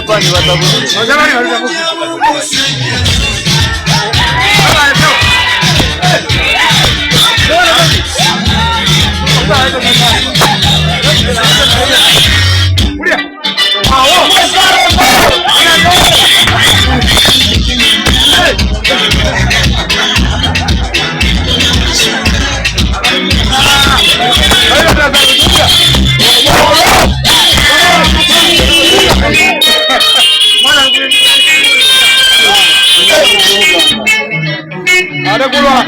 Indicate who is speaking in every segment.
Speaker 1: Japani watabuzi. Wajapani watabuzi. Ada keluar.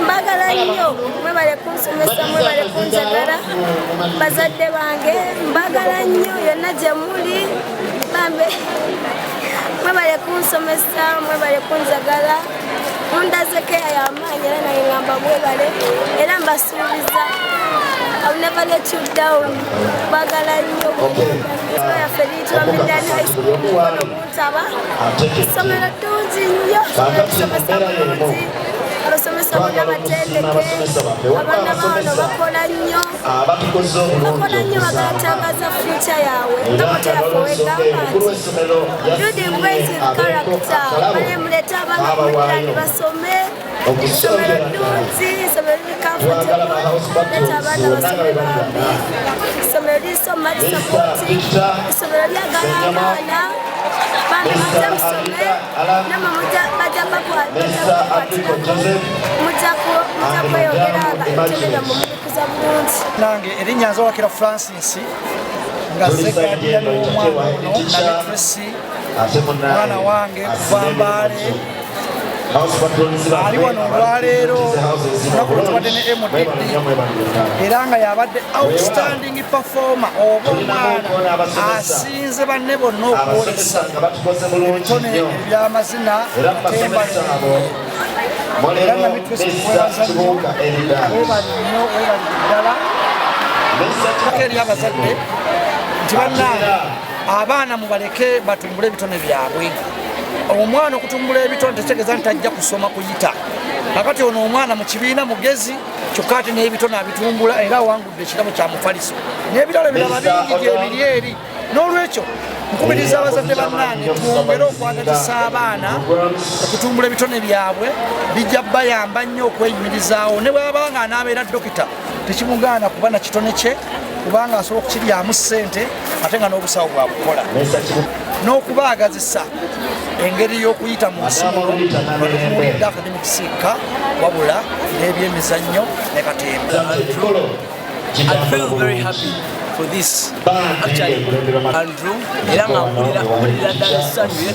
Speaker 1: Mbagala nnyo mwebale kunsomesa mwebale kunjagala bazadde bange mbagala nnyo yonna gye muli bambe mwebale kunsomesa mwebale kunjagala mundazeko y'amaanyi era naye ngamba mwebale era mbasuubiza I'll never let you down. Bagala nnyo yaffe liyitibwa Midland High School mukono muntaba essomero ddungi nnyo tusomesa bulungi abasomesa bonna batendeke abaana bano bakola nnyo bagala tangaza future yaabwe nga moto yaffe wegamba nti building great character balemuleta abaana ku Midland basome isomero ddungi isomero liri comfortable leta abaana basome bambi isomero lisoma lisapoti isomero lyagala abaana bambi mujja musome namwe bajja bakwatirako mujja kweyogeranga ebitone byammwe mubikuza bulungi.
Speaker 2: Nange erinnya Nzowakira Francis nga Zekkadiya w'omwana ono nabe Tracy mwana wange kuva Mbale ali wano olwaleero olunaku lwetubadde ne MDD era nga yabadde outstanding performer oba omwana asinze banne bonna okwolesa ebitone eby'amazina Temba era namitwesi kwebaza nnyo webali nnyo webali ddala eri abazadde nti bannange abaana mubaleke batumbule ebitone byabwe. Omwana okutumbula ebitone tekitegeeza nti ajja kusoma kuyita. Kakati ono omwana mu kibiina mugezi kyokka ate n'ebitone abitumbula era awangudde ekirabo kya mufaliso n'ebirala ebirala bingi gyebiri eri. N'olwekyo nkubiriza abazadde bannange twongere okwagazisa abaana okutumbula ebitone byabwe bijja bayamba nnyo okweyimirizaawo ne bw'aba nga anaabeera dokita tekimugaana kuba na kitone kye kubanga asobola okukiryamu ssente ate nga n'obusawo bwabukola n'okubaagazisa engeri y'okuyita mu nsi muno academic siika wabula n'ebyemizannyo ne katemba.
Speaker 3: I feel very happy for this actually Andrew era ngawulira ddala essanyu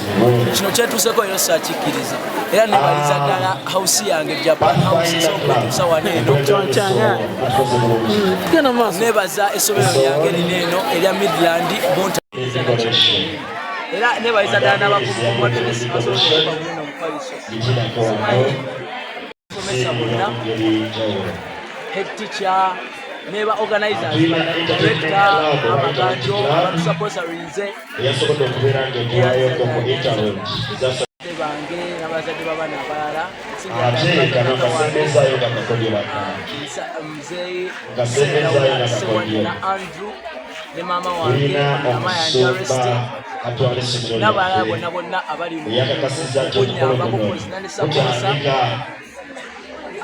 Speaker 3: kino kyetuuseko era sakikkiriza era nebaliza ddala house yange Japan house esokutuusa wano eno nebaza essomero lyange lino eno erya Midland Bonta era nebaliza ddala n'abakumateresi basobola okubona omufaliso somesa bonna head teacher neba organizers director amaganjo abatusaposarinze bange n'abazadde b'abaana abalala mzeyi na Andrew ne maama wange amayanja aresti n'abalala bonna abali mukunyambako kozina ne saposa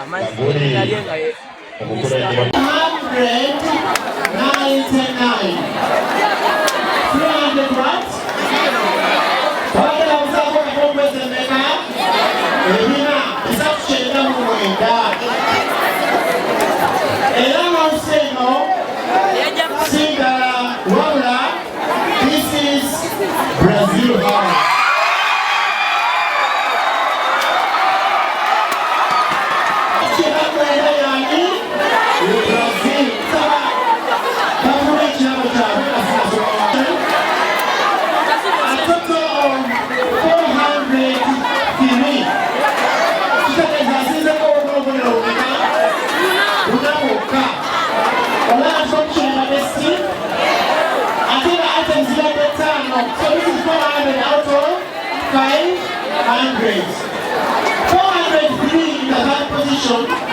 Speaker 3: amazina lye nga
Speaker 4: 199 300 what? Bagala uzako kumbeze mena Elina, isa kushenda mwenda Brazil high. So this is 400 out of 500. 403 in the third position.